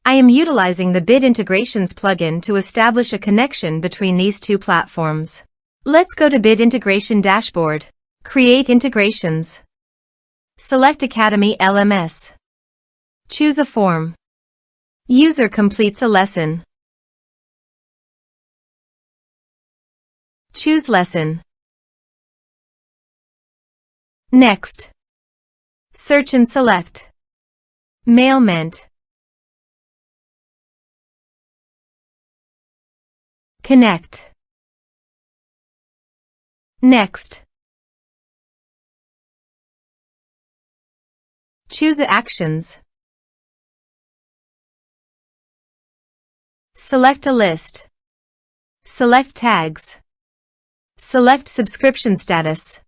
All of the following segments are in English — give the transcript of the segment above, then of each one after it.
I am utilizing the Bit Integrations plugin to establish a connection between these two platforms. Let's go to Bit Integration Dashboard. Create integrations. Select Academy LMS. Choose a form. User completes a lesson. Choose lesson. Next. Search and select. Mailment. Connect. Next. Choose Actions. Select a list. Select tags. Select subscription status.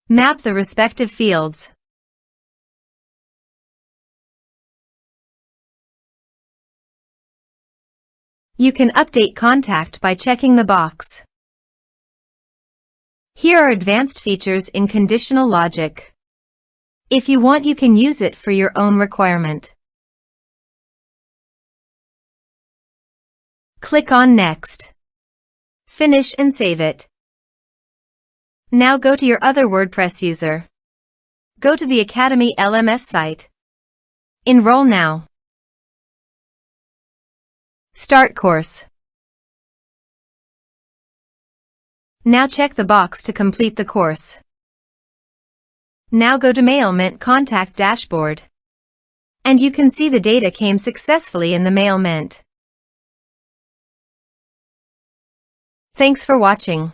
Map the respective fields. You can update contact by checking the box. Here are advanced features in conditional logic. If you want, you can use it for your own requirement. Click on Next. Finish and save it. Now go to your other WordPress user. Go to the Academy LMS site. Enroll now. Start course. Now check the box to complete the course. Now go to Mailment Contact Dashboard. And you can see the data came successfully in the Mailment. Thanks for watching.